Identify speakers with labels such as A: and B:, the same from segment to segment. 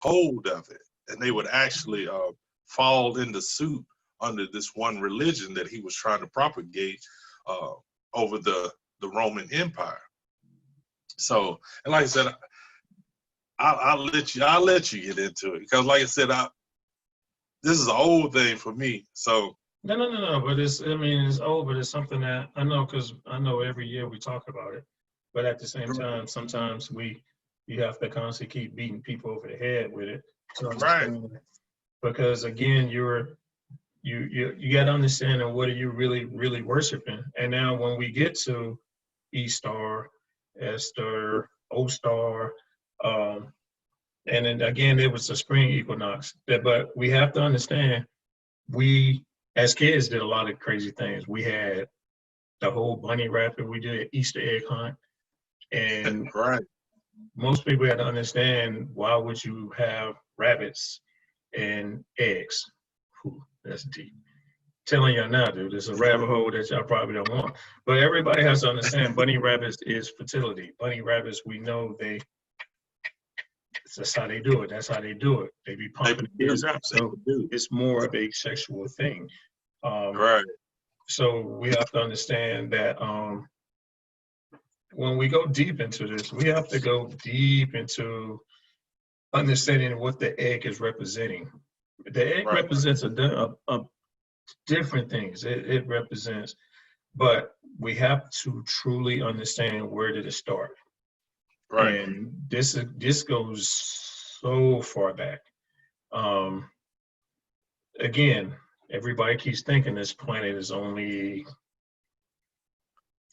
A: hold of it, and they would actually fall into suit under this one religion that he was trying to propagate uh, over the Roman Empire. So, and like I said, I'll let you get into it because, like I said, this is an old thing for me. So
B: No. But I mean, it's old, but it's something that I know because I know every year we talk about it. But at the same time, sometimes you have to constantly keep beating people over the head with it to understand. Right. Because again, you got to understand what are you really worshiping. And now when we get to E-Star, Esther, O-Star, and then again, it was the spring equinox. But we have to understand, we as kids did a lot of crazy things. We had the whole bunny rabbit. We did an Easter egg hunt, and
A: right.
B: Most people had to understand why would you have rabbits and eggs. Whew, that's deep. Telling y'all now, dude, it's a rabbit hole that y'all probably don't want. But everybody has to understand bunny rabbits is fertility. Bunny rabbits, we know that's how they do it. That's how they do it. They be pumping the kids out. So it's more of a sexual thing.
A: Right.
B: So we have to understand that when we go deep into this, we have to go deep into understanding what the egg is representing. The egg represents a different things. It represents, but we have to truly understand where did it start. Right. And this goes so far back. Again, everybody keeps thinking this planet is only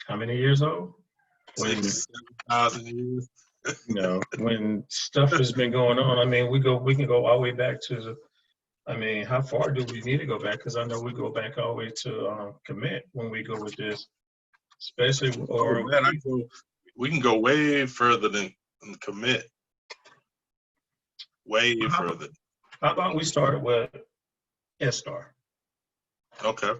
B: how many years old?
A: 7,000 years.
B: When stuff has been going on, I mean, we can go all the way back to how far do we need to go back? Because I know we go back all the way to Kemet when we go with this, especially.
A: We can go way further than Kemet. Way further.
B: How about we start with Estar?
A: Okay.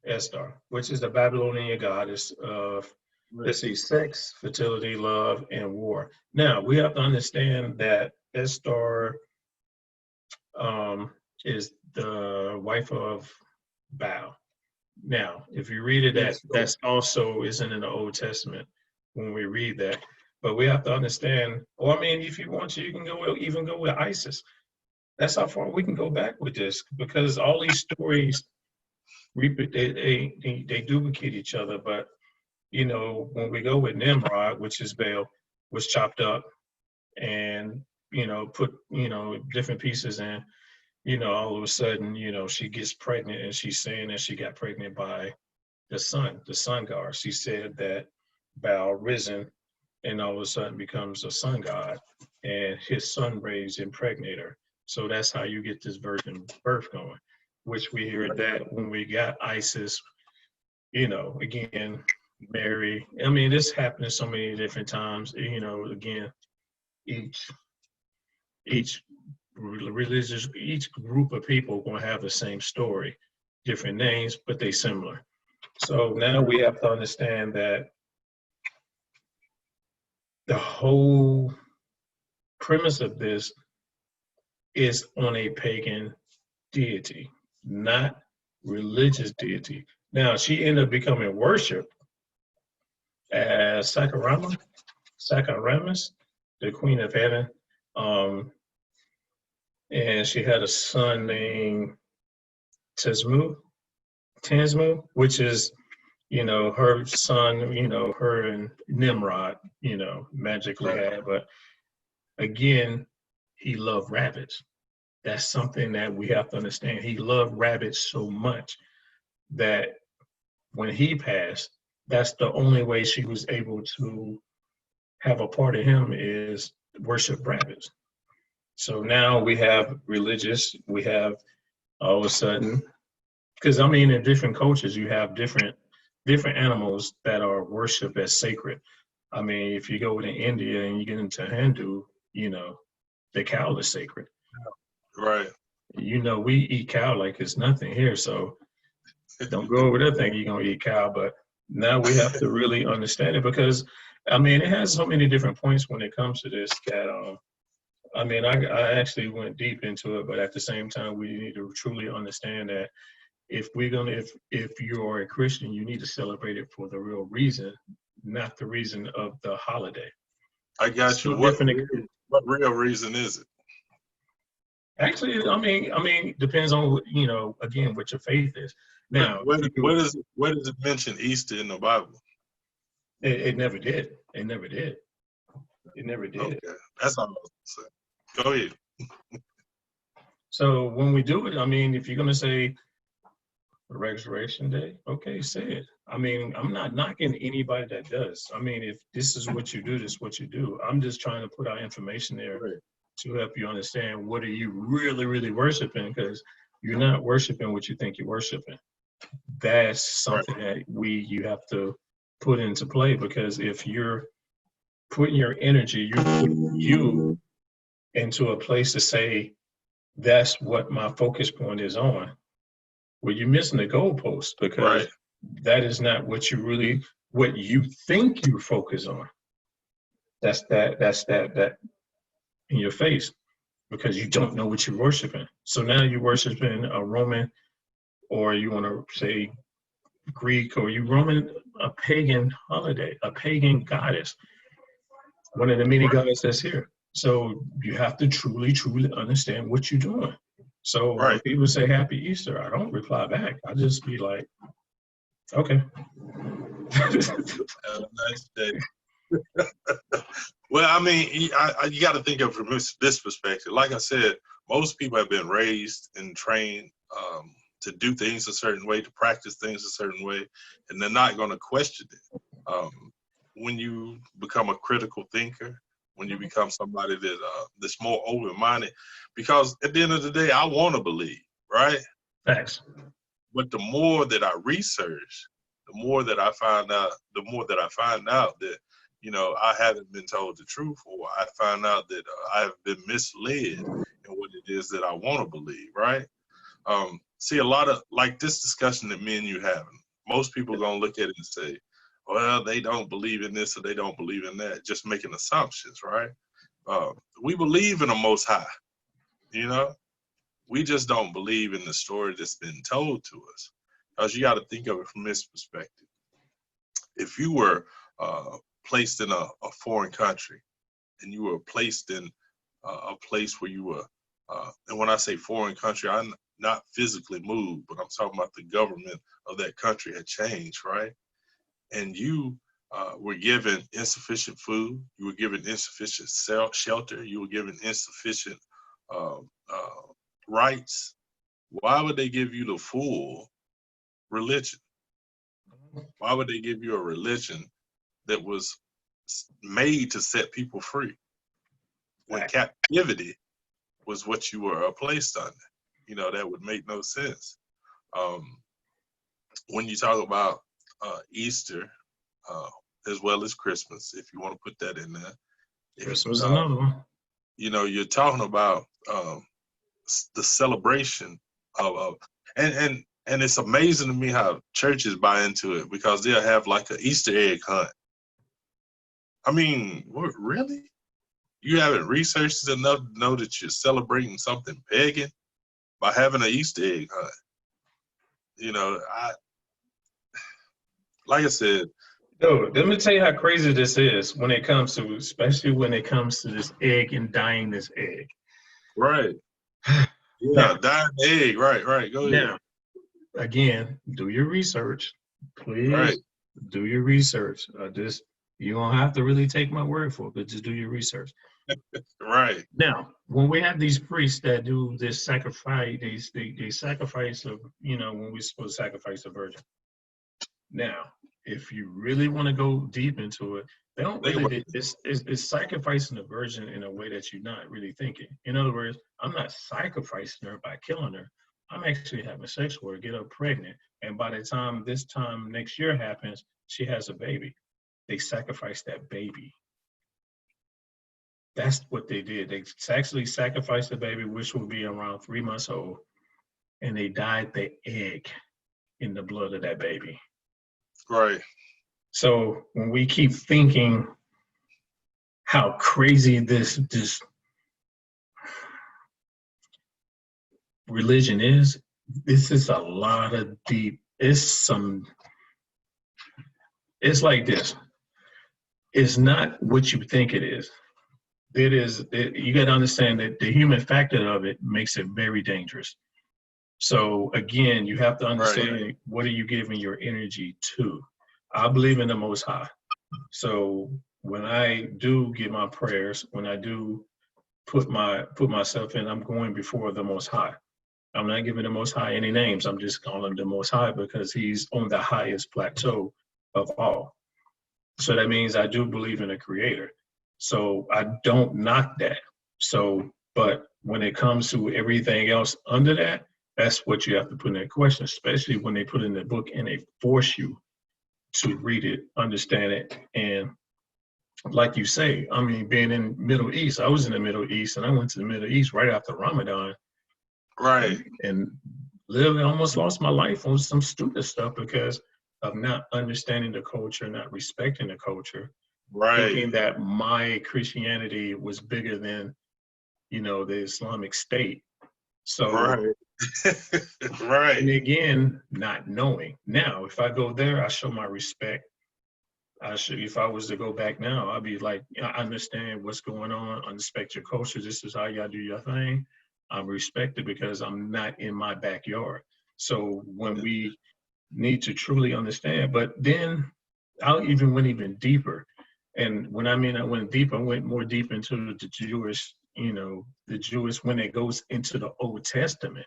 B: Estar, which is the Babylonian goddess of, let's see, sex, fertility, love, and war. Now, we have to understand that Estar is the wife of Baal. Now, if you read it, that's also isn't in the Old Testament when we read that. But we have to understand, if you want to, you can even go with Isis. That's how far we can go back with this, because all these stories, they duplicate each other. But, when we go with Nimrod, which is Baal, was chopped up and, put, different pieces in, all of a sudden, she gets pregnant and she's saying that she got pregnant by the sun god. She said that Baal risen and all of a sudden becomes a sun god, and his sun rays impregnate her. So that's how you get this virgin birth going, which we hear that when we got Isis, again, Mary. This happened so many different times, again, each religious, each group of people going to have the same story, different names, but they similar. So now we have to understand that the whole premise of this is on a pagan deity, not religious deity. Now, she ended up becoming worshipped as Semiramis, the queen of heaven. And she had a son named Tensmu, which is, her son, her and Nimrod, magically had. But again, he loved rabbits. That's something that we have to understand. He loved rabbits so much that when he passed, that's the only way she was able to have a part of him is worship rabbits. So now we have religious, we have all of a sudden, because in different cultures, you have different animals that are worshipped as sacred. If you go to India and you get into Hindu, the cow is sacred.
A: Right.
B: We eat cow like it's nothing here. So don't go over there thinking you're going to eat cow. But now we have to really understand it, because, it has so many different points when it comes to this that I mean, I actually went deep into it, but at the same time, we need to truly understand that if you are a Christian, you need to celebrate it for the real reason, not the reason of the holiday.
A: I got
B: It's
A: you.
B: no different.
A: What real reason is it?
B: Actually, depends on again, what your faith is. Now,
A: Where does it mention Easter in the Bible?
B: it never did. It never did. It never did.
A: Okay, that's all I was saying. Go ahead.
B: So when we do it, I mean, if you're gonna say Resurrection Day, okay, say it. I mean, I'm not knocking anybody that does. I mean, if this is what you do, this is what you do. I'm just trying to put our information there
A: Right.
B: to help you understand what are you really, really worshiping, because you're not worshiping what you think you're worshiping. That's something that you have to put into play, because if you're putting your energy, you're putting you into a place to say, that's what my focus point is on. Well, you're missing the goalpost, because that is not what you think you focus on. That's that in your face, because you don't know what you're worshiping. So now you're worshiping a Roman, or you want to say Greek, or you Roman, a pagan holiday, a pagan goddess, one of the many goddesses that's here. So you have to truly, truly understand what you're doing. So when people say Happy Easter, I don't reply back. I just be like, okay.
A: Have a nice day. Well, I mean, you got to think of it from this perspective. Like I said, most people have been raised and trained to do things a certain way, to practice things a certain way, and they're not going to question it. When you become a critical thinker, when you become somebody that's more open-minded, because at the end of the day, I want to believe, right?
B: Thanks.
A: But the more that I research, the more that I find out that, I haven't been told the truth, or I find out that I've been misled in what it is that I want to believe, right? See, a lot of, like this discussion that me and you having, most people are going to look at it and say, well, they don't believe in this or they don't believe in that, just making assumptions, right? We believe in the Most High, we just don't believe in the story that's been told to us. Because you got to think of it from this perspective. If you were placed in a foreign country, and you were placed in a place where you were, and when I say foreign country, I'm not physically moved, but I'm talking about the government of that country had changed, right? And you were given insufficient food, you were given insufficient shelter, you were given insufficient rights. Why would they give you the full religion? Why would they give you a religion that was made to set people free, when captivity was what you were placed under? That would make no sense. When you talk about Easter, as well as Christmas, if you want to put that in there,
B: Christmas is another one.
A: You're talking about the celebration of and it's amazing to me how churches buy into it, because they'll have like an Easter egg hunt. I mean, what, really? You haven't researched it enough to know that you're celebrating something pagan by having an Easter egg hunt? Like I said.
B: Dude, let me tell you how crazy this is especially when it comes to this egg and dyeing this egg.
A: Right. Yeah, dyeing the egg. Right. Go ahead.
B: Now, again, do your research. Please do your research. You don't have to really take my word for it, but just do your research.
A: Right.
B: Now, when we have these priests that do this sacrifice, they sacrifice when we're supposed to sacrifice a virgin. Now, if you really want to go deep into it, they don't really. It's sacrificing a virgin in a way that you're not really thinking. In other words, I'm not sacrificing her by killing her. I'm actually having sex with her, get her pregnant, and by the time this time next year happens, she has a baby. They sacrifice that baby. That's what they did. They actually sacrificed the baby, which will be around 3 months old, and they dyed the egg in the blood of that baby.
A: Right.
B: So when we keep thinking how crazy this religion is, this is a lot of deep, it's like this. It's not what you think it is. You got to understand that the human factor of it makes it very dangerous. So again, you have to understand, what are you giving your energy to? I believe in the Most High. So when I do get my prayers, when I do put myself in, I'm going before the Most High. I'm not giving the Most High any names. I'm just calling him the Most High because he's on the highest plateau of all. So that means I do believe in a creator. So I don't knock that. So, but when it comes to everything else under that, that's what you have to put in that question, especially when they put in the book and they force you to read it, understand it. And like you say, I mean, being in Middle East, I was in the Middle East and I went to the Middle East right after Ramadan.
A: Right.
B: And literally almost lost my life on some stupid stuff because of not understanding the culture, not respecting the culture, thinking that my Christianity was bigger than, the Islamic State. So,
A: right.
B: And again, not knowing. Now, if I go there, I show my respect. If I was to go back now, I'd be like, I understand what's going on, I respect your culture. This is how y'all do your thing. I'm respected because I'm not in my backyard. So when we need to truly understand, but then I went even deeper. And when I mean I went deep, I went more deep into the Jewish, when it goes into the Old Testament.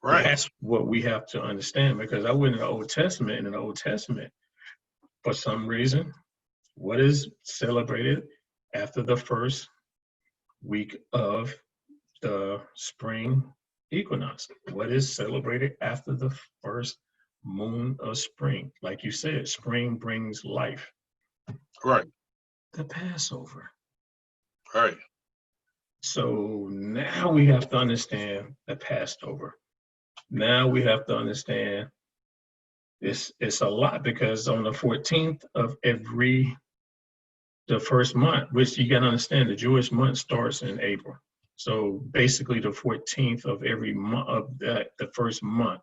A: Right.
B: That's what we have to understand, because I went in the Old Testament, and in the Old Testament, for some reason, what is celebrated after the first week of the spring equinox? What is celebrated after the first moon of spring? Like you said, spring brings life.
A: Right.
B: The Passover.
A: Right.
B: So now we have to understand the Passover. Now we have to understand it's a lot, because on the 14th of the first month, which you got to understand, the Jewish month starts in April. So basically the 14th of every month of the first month,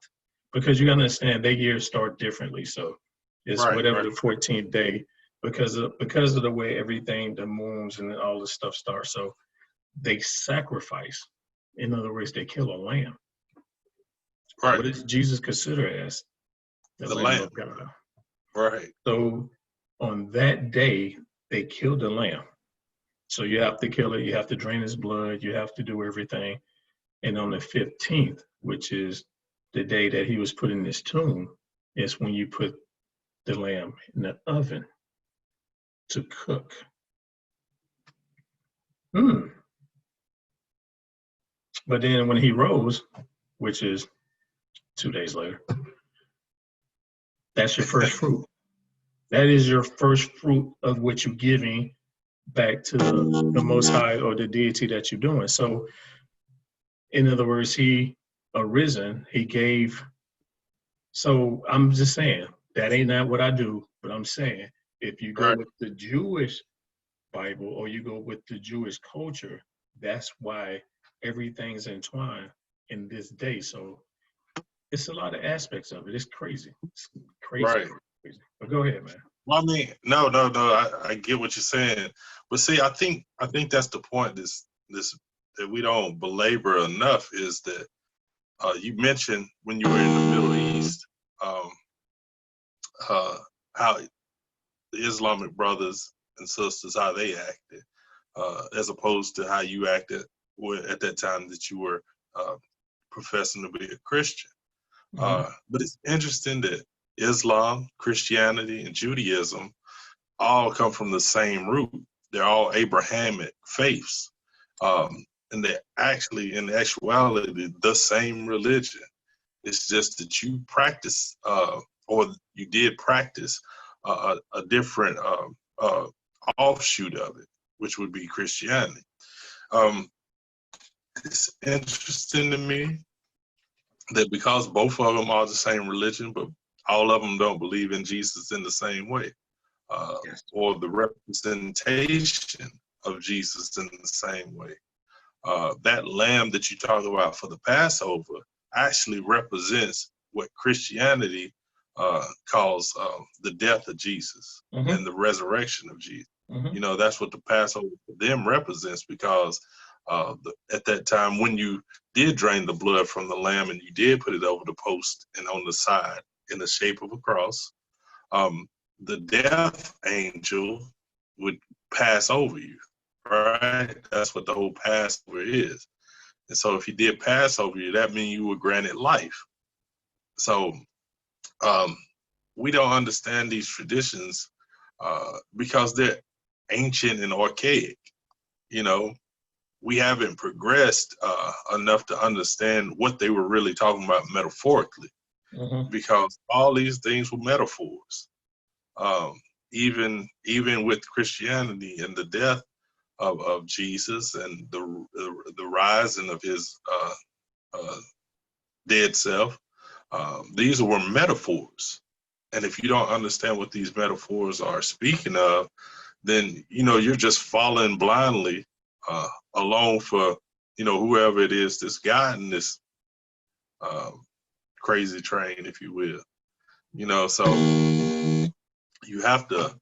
B: because you got to understand their years start differently. So it's whatever the 14th day, because of the way everything, the moons and all this stuff starts. So they sacrifice. In other words, they kill a lamb.
A: Right.
B: What does Jesus consider as? The Lamb of God.
A: Right.
B: So on that day, they killed the lamb. So you have to kill it, you have to drain his blood, you have to do everything. And on the 15th, which is the day that he was put in this tomb, is when you put the lamb in the oven to cook. But then when he rose, which is 2 days later, that's your first fruit. That is your first fruit of what you're giving back to the Most High, or the deity that you're doing. So in other words, he arisen, he gave. So I'm just saying, that ain't not what I do, but I'm saying, if you go with the Jewish Bible, or you go with the Jewish culture, that's why everything's entwined in this day. So it's a lot of aspects of it. It's crazy. It's crazy.
A: Right.
B: Crazy. But go ahead, man.
A: Well, I mean, no. I get what you're saying, but see, I think that's the point. This that we don't belabor enough is that you mentioned when you were in the Middle East, how the Islamic brothers and sisters, how they acted, as opposed to how you acted at that time that you were professing to be a Christian. But it's interesting that Islam, Christianity, and Judaism all come from the same root. They're all Abrahamic faiths. And they're actually, in actuality, the same religion. It's just that you practice, or you did practice, a different offshoot of it, which would be Christianity. It's interesting to me that because both of them are the same religion, but all of them don't believe in Jesus in the same way, or the representation of Jesus in the same way. that lamb that you talk about for the Passover actually represents what Christianity calls the death of Jesus and the resurrection of Jesus. You know, that's what the Passover for them represents, because at that time, when you did drain the blood from the lamb and you did put it over the post and on the side in the shape of a cross, the death angel would pass over you, right? That's what the whole Passover is. And so if he did pass over you, that means you were granted life. So we don't understand these traditions because they're ancient and archaic. You know, we haven't progressed enough to understand what they were really talking about metaphorically, because all these things were metaphors. Even with Christianity and the death of Jesus and the rising of his dead self, these were metaphors. And if you don't understand what these metaphors are speaking of, then, you know, you're just following blindly along for, you know, whoever it is that's guiding this crazy train, if you will. You know, so you have to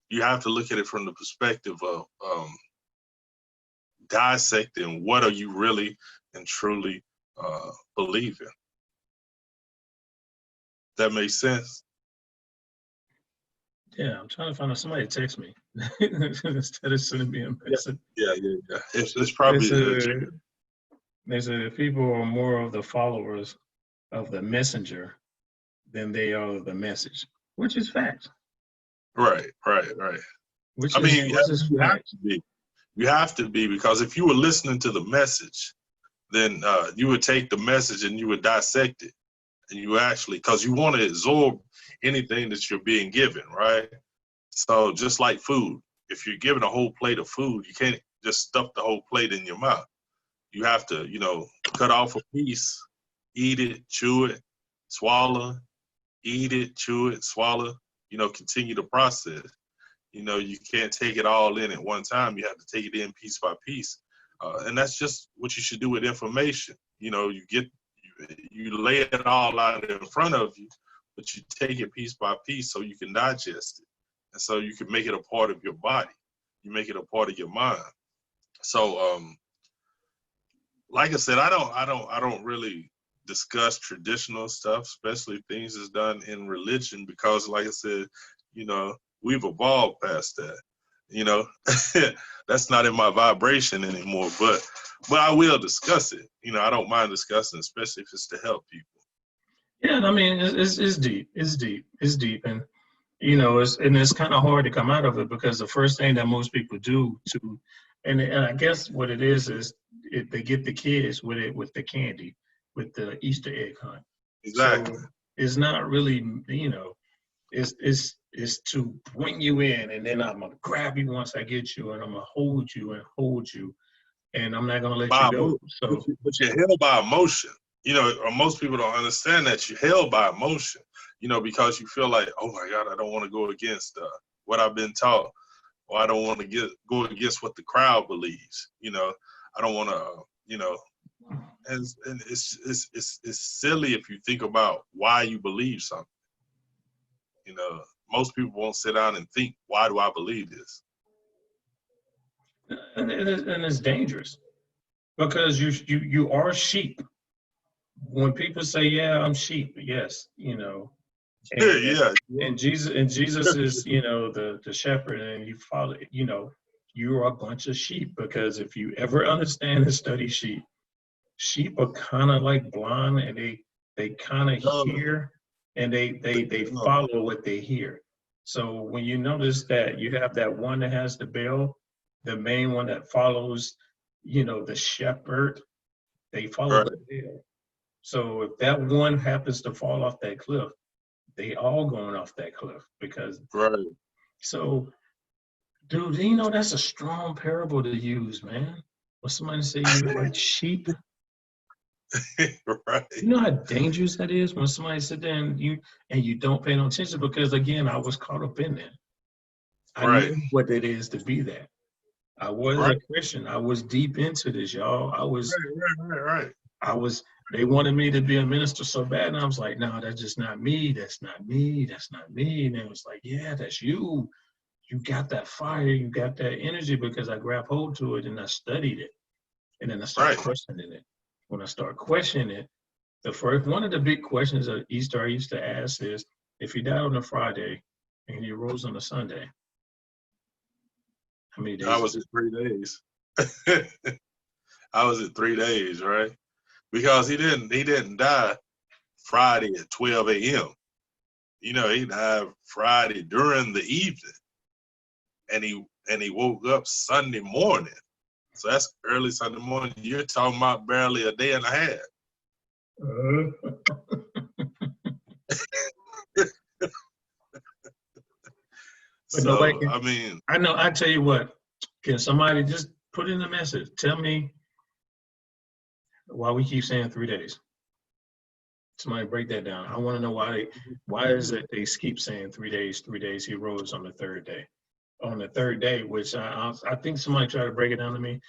A: look at it from the perspective of dissecting what are you really and truly believing. That makes sense?
B: Yeah, I'm trying to find out somebody to text me instead of sending me a message.
A: Yeah. It's probably
B: they said people are more of the followers of the messenger than they are of the message, which is fact.
A: Right.
B: Which is fact.
A: You have to be, because if you were listening to the message, then you would take the message and you would dissect it. And you actually, because you want to absorb anything that you're being given, right? So just like food, if you're given a whole plate of food, you can't just stuff the whole plate in your mouth. You have to, you know, cut off a piece, eat it, chew it, swallow, eat it, chew it, swallow, you know, continue the process. You know, you can't take it all in at one time. You have to take it in piece by piece. And that's just what you should do with information. You know, you lay it all out in front of you, but you take it piece by piece so you can digest it. And so you can make it a part of your body. You make it a part of your mind. So, like I said, I don't really discuss traditional stuff, especially things that's done in religion, because like I said, you know, we've evolved past that. You know, that's not in my vibration anymore, but I will discuss it. You know, I don't mind discussing, especially if it's to help people.
B: Yeah, I mean, it's deep. It's deep. And, you know, it's kind of hard to come out of it, because the first thing that most people do and I guess what it is they get the kids with the candy, with the Easter egg hunt.
A: Exactly.
B: So it's not really, you know, it's to bring you in, and then I'm gonna grab you once I get you, and I'm gonna hold you, and I'm not gonna let you go. So,
A: but you're held by emotion. You know, or most people don't understand that you're held by emotion. You know, because you feel like, oh my God, I don't want to go against what I've been taught, or I don't want to go against what the crowd believes. You know, I don't want to, you know, and it's silly if you think about why you believe something. You know, most people won't sit down and think, why do I believe this?
B: and it's dangerous, because you are sheep. When people say, yeah, I'm sheep, yes, you know, and Jesus is, you know, the shepherd, and you follow, you know, you're a bunch of sheep, because if you ever understand and study sheep are kind of like blind, and they kind of hear, and they follow what they hear. So when you notice that you have that one that has the bell, the main one that follows, you know, the shepherd, they follow the bell. So if that one happens to fall off that cliff, they all going off that cliff, because So, dude, you know, that's a strong parable to use, man. When somebody say you're like sheep,
A: Right.
B: you know how dangerous that is when somebody sit there and you don't pay no attention, because again, I was caught up in that. I knew what it is to be that. I was
A: Right,
B: a Christian. I was deep into this, y'all.
A: right.
B: I was, they wanted me to be a minister so bad. And I was like, no, that's just not me. That's not me. That's not me. And it was like, yeah, that's you. You got that fire. You got that energy, because I grabbed hold to it and I studied it. And then I started
A: Right.
B: questioning it. When I started questioning it, one of the big questions at Easter I used to ask is, if he died on a Friday and he rose on a Sunday, how many
A: I
B: days is
A: was
B: it?
A: at 3 days. I was at 3 days, right? Because he didn't die Friday at 12 a.m. He died Friday during the evening, and he woke up Sunday morning. So that's early Sunday morning. You're talking about barely a day and a half.
B: But nobody
A: So
B: can.
A: I mean,
B: I know. I tell you what. Can somebody just put in a message? Tell me why we keep saying 3 days. Somebody break that down. I want to know why. Why is it they keep saying 3 days? 3 days. He rose on the third day. On the third day, which I think somebody tried to break it down to me.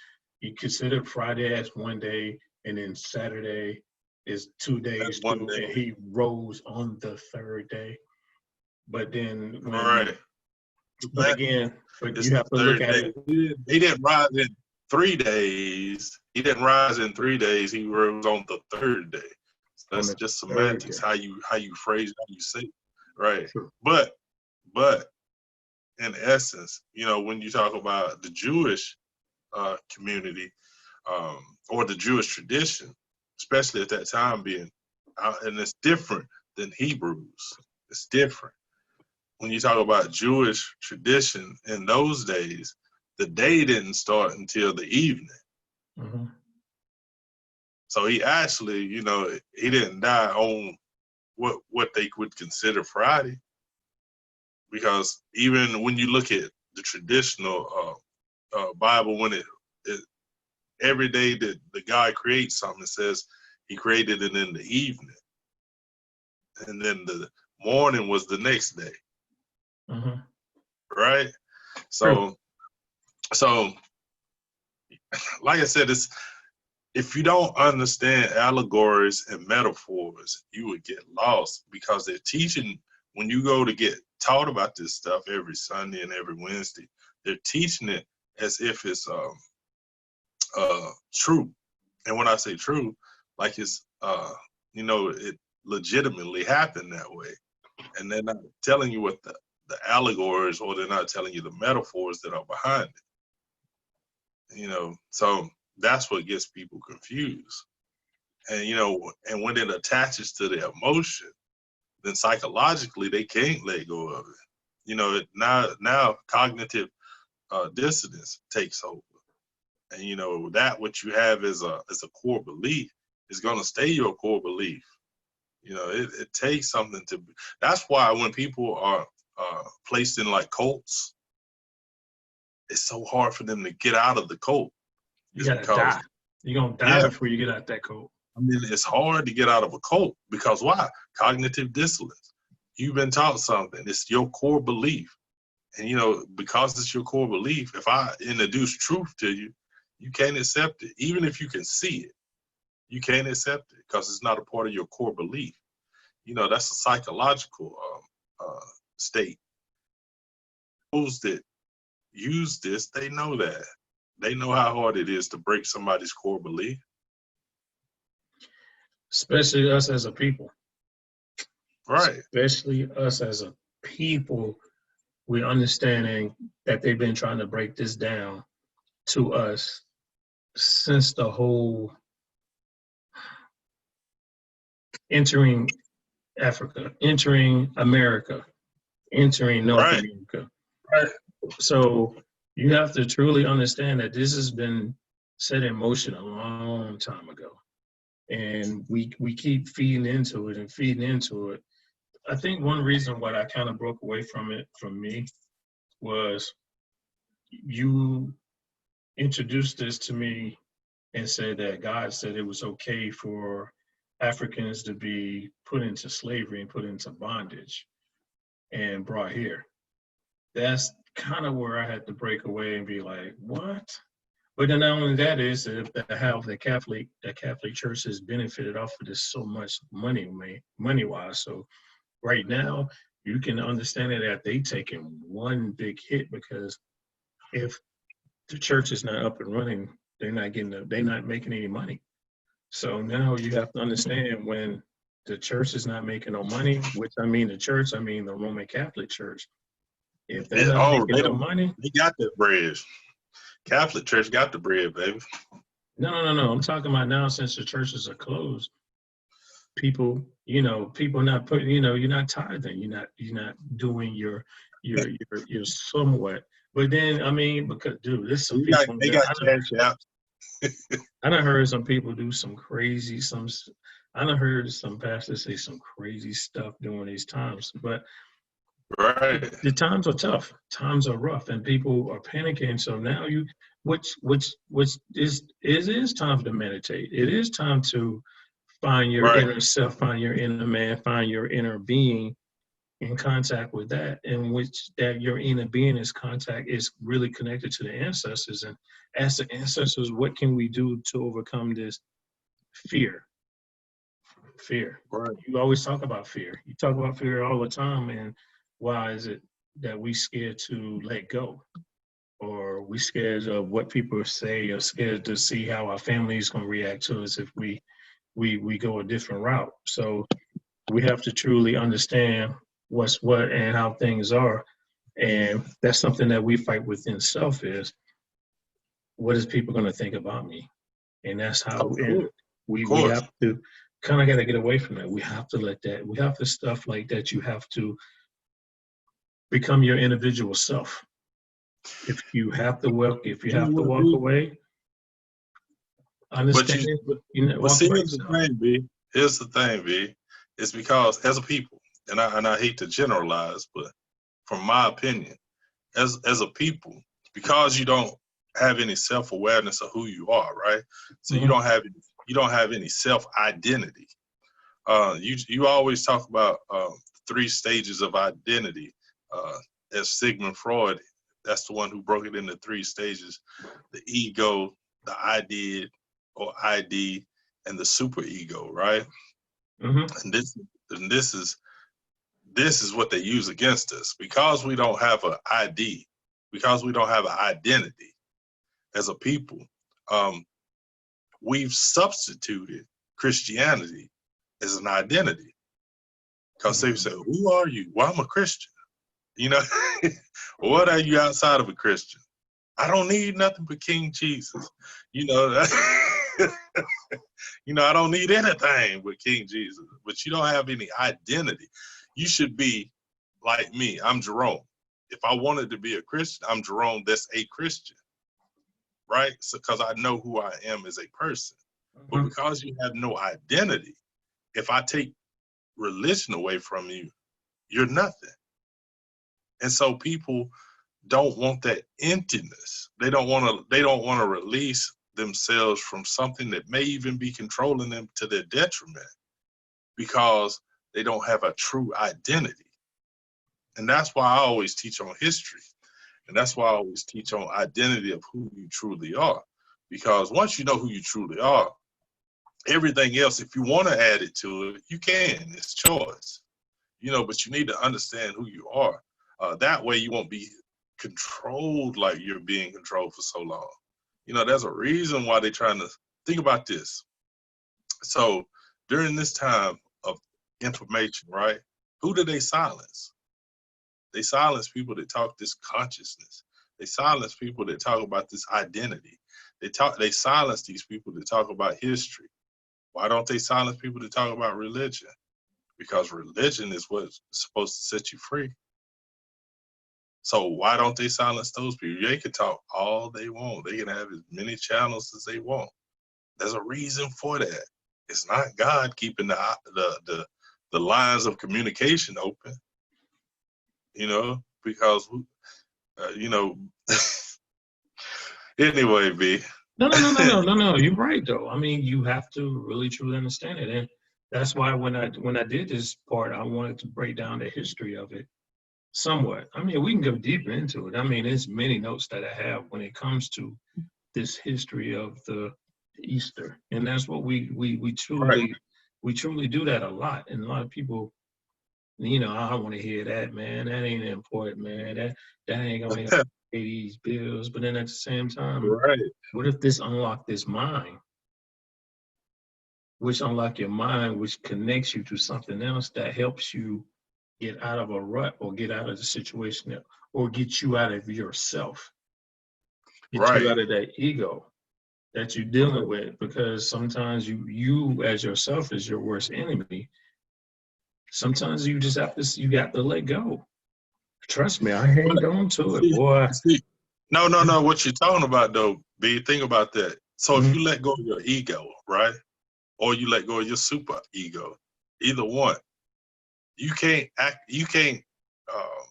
B: You consider Friday as one day, and then Saturday is 2 days
A: that's one
B: too, and
A: day,
B: he rose on the third day. But then
A: right?
B: but
A: But
B: again, but
A: it's
B: you
A: the
B: have to look
A: third
B: at
A: day.
B: it.
A: He didn't rise in 3 days. He didn't rise in 3 days. He rose on the third day. So
B: On
A: that's
B: the
A: just
B: third
A: semantics.
B: day.
A: How you phrase, how you say it, right?
B: True.
A: But in essence, when you talk about the Jewish community, or the Jewish tradition, especially at that time being, and it's different than Hebrews. It's different. When you talk about Jewish tradition in those days, the day didn't start until the evening.
B: Mm-hmm.
A: So he actually, he didn't die on what they would consider Friday, because even when you look at the traditional Bible, when it every day that the guy creates something, it says he created it in the evening, and then the morning was the next day,
B: Mm-hmm.
A: right?
B: True.
A: So like I said, it's, if you don't understand allegories and metaphors, you would get lost, because they're teaching, when you go to get taught about this stuff every Sunday and every Wednesday, they're teaching it as if it's true. And when I say true, like it's it legitimately happened that way. And they're not telling you what the allegories, or they're not telling you the metaphors that are behind it. So that's what gets people confused. And when it attaches to their emotion, then psychologically they can't let go of it. Now cognitive dissonance takes over. And that what you have is a core belief is going to stay your core belief. It takes something to. That's why when people are placed in like cults, it's so hard for them to get out of the cult.
B: You
A: Is
B: gotta
A: because,
B: die. You're gonna die
A: yeah,
B: before you get out that code.
A: I mean, it's hard to get out of a cult, because why? Cognitive dissonance. You've been taught something. It's your core belief. And because it's your core belief, if I introduce truth to you, you can't accept it. Even if you can see it, you can't accept it, because it's not a part of your core belief. That's a psychological state. Those that use this, they know that. They know how hard it is to break somebody's core belief.
B: Especially us as a people.
A: Right.
B: Especially us as a people, we're understanding that they've been trying to break this down to us since the whole entering Africa, entering America, entering North
A: Right.
B: America.
A: Right.
B: So you have to truly understand that this has been set in motion a long time ago. And we keep feeding into it and feeding into it. I think one reason why I kind of broke away from it from me was you introduced this to me and said that God said it was okay for Africans to be put into slavery and put into bondage and brought here. that's kind of where I had to break away and be like, what? But then not only that is that how the Catholic Church has benefited off of this so much money wise. So right now you can understand it that they taking one big hit, because if the church is not up and running, they're not making any money. So now you have to understand, when the church is not making no money, which I mean the church, I mean the Roman Catholic Church. If they're
A: Yeah,
B: not making no money,
A: they got that bread. Catholic Church got the bread, baby.
B: no. I'm talking about now, since the churches are closed, people not putting, you're not tithing, you're not doing your somewhat. But then, I mean, because dude, there's some people
A: They
B: that
A: got cash out.
B: I done heard some people do some crazy, I done heard some pastors say some crazy stuff during these times. But
A: Right.
B: the times are tough, times are rough, and people are panicking. So now which is, it is time to meditate. It is time to find your
A: Right.
B: inner self, find your inner man, find your inner being, in contact with that, in which that your inner being is really connected to the ancestors. And ask the ancestors, what can we do to overcome this fear?
A: Right.
B: You always talk about fear. You talk about fear all the time. And why is it that we scared to let go? Or we scared of what people say, or scared to see how our family is going to react to us if we go a different route? So we have to truly understand what's what and how things are. And that's something that we fight within self, is what is people going to think about me? And that's how,
A: Of
B: and
A: course. Of
B: we
A: course.
B: have to kind of got to get away from that. We have to let that, we have to stuff like that. You have to become your individual self. If you have to
A: You know what,
B: walk
A: B?
B: away,
A: But
B: understand
A: you,
B: it,
A: but, but
B: walk
A: see,
B: by
A: here's the
B: yourself.
A: thing, B. Here's the thing, B. It's because as a people, and I hate to generalize, but from my opinion, as a people, because you don't have any self awareness of who you are, right? So
B: Mm-hmm.
A: you don't have any self identity. You always talk about 3 stages of identity. As Sigmund Freud, that's the one who broke it into 3 stages: the ego, the I did or ID, and the superego, right?
B: Mm-hmm.
A: And this is what they use against us, because we don't have an ID, because we don't have an identity as a people. We've substituted Christianity as an identity, because they say, "Who are you?" Well, I'm a Christian. You know, what are you outside of a Christian? I don't need nothing but King Jesus. You know, I don't need anything but King Jesus. But you don't have any identity. You should be like me. I'm Jerome. If I wanted to be a Christian, I'm Jerome. That's a Christian, right? So, because I know who I am as a person. But because you have no identity, if I take religion away from you, you're nothing. And so people don't want that emptiness. They don't want to release themselves from something that may even be controlling them to their detriment, because they don't have a true identity. And that's why I always teach on history. And that's why I always teach on identity of who you truly are. Because once you know who you truly are, everything else, if you want to add it to it, you can. It's choice. But you need to understand who you are. That way you won't be controlled like you're being controlled for so long. There's a reason why they're trying to think about this. So during this time of information, right, who do they silence? They silence people that talk this consciousness. They silence people that talk about this identity. They silence these people that talk about history. Why don't they silence people that talk about religion? Because religion is what's supposed to set you free. So why don't they silence those people? They can talk all they want. They can have as many channels as they want. There's a reason for that. It's not God keeping the lines of communication open. Because anyway, B.
B: No. You're right, though. I mean, you have to really truly understand it, and that's why when I did this part, I wanted to break down the history of it, somewhat. I mean, we can go deeper into it. I mean, there's many notes that I have when it comes to this history of the Easter, and that's what we
A: Right.
B: truly do that a lot. And a lot of people, I don't want to hear that, man. That ain't important, man. That ain't gonna help pay these bills. But then at the same time,
A: Right.
B: what if this unlock this mind? Which unlock your mind, which connects you to something else that helps you get out of a rut or get out of the situation or get you out of yourself, get you
A: Right.
B: out of that ego that you're dealing with, because sometimes you as yourself is your worst enemy. Sometimes you just you got to let go. Trust me, I hang on to it, boy.
A: No. What you're talking about, though, B, think about that. So if you let go of your ego, right, or you let go of your super ego, either one, you can't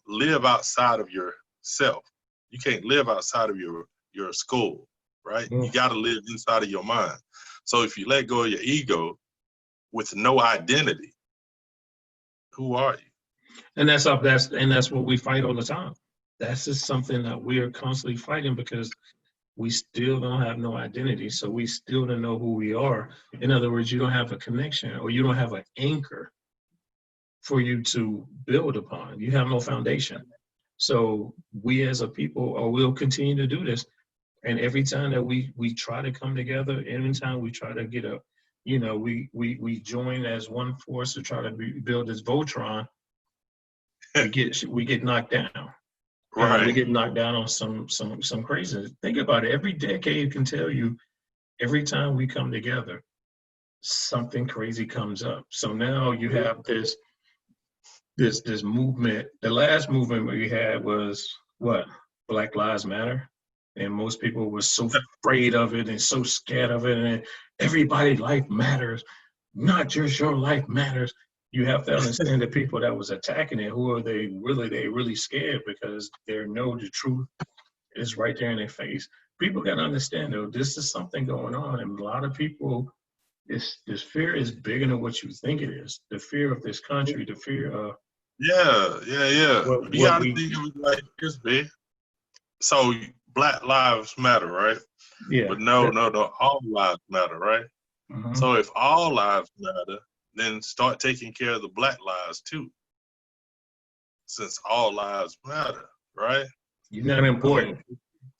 A: live outside of yourself. You can't live outside of your skull, right? You got to live inside of your mind. So if you let go of your ego with no identity, who are you?
B: And that's what we fight all the time. That's just something that we are constantly fighting, because we still don't have no identity. So we still don't know who we are. In other words, you don't have a connection, or you don't have an anchor for you to build upon. You have no foundation. So we as a people, or we'll continue to do this. And every time that we try to come together, every time we try to get we join as one force to try to build this Voltron, we get knocked down.
A: Right.
B: We get knocked down on some crazy. Think about it. Every decade can tell you, every time we come together, something crazy comes up. So now you have this movement. The last movement we had was what? Black Lives Matter. And most people were so afraid of it and so scared of it. And everybody's life matters, not just your life matters. You have to understand the people that was attacking it, who are they really scared, because they know the truth is right there in their face. People got to understand, though, this is something going on. And a lot of people, this fear is bigger than what you think it is. The fear of this country, the fear of
A: Yeah. You got to think of it like this, B. So Black Lives Matter, right?
B: Yeah.
A: But no, all lives matter, right?
B: Mm-hmm.
A: So if all lives matter, then start taking care of the Black lives too. Since all lives matter, right?
B: You're not important.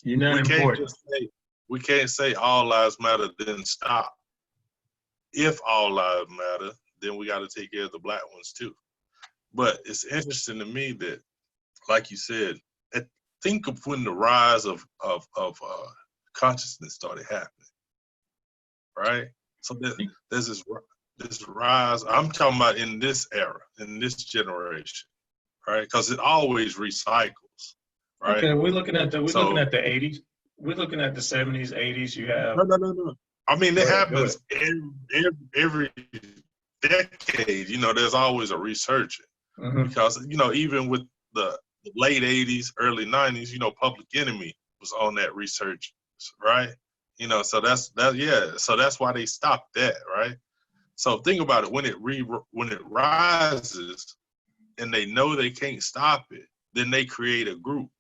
B: You're not important.
A: We can't say all lives matter, then stop. If all lives matter, then we got to take care of the Black ones too. But it's interesting to me that, like you said, think of when the rise of consciousness started happening, right? So there's this rise. I'm talking about in this era, in this generation, right? Because it always recycles, right?
B: Okay, we're looking at the 80s. We're looking at the 70s, 80s. You have
A: no. I mean, it happens every decade. There's always a resurgence, because even with the late 80s, early 90s, Public Enemy was on that resurgence, right? So that's that. Yeah, so that's why they stopped that, right? So think about it, when it rises and they know they can't stop it, then they create a group.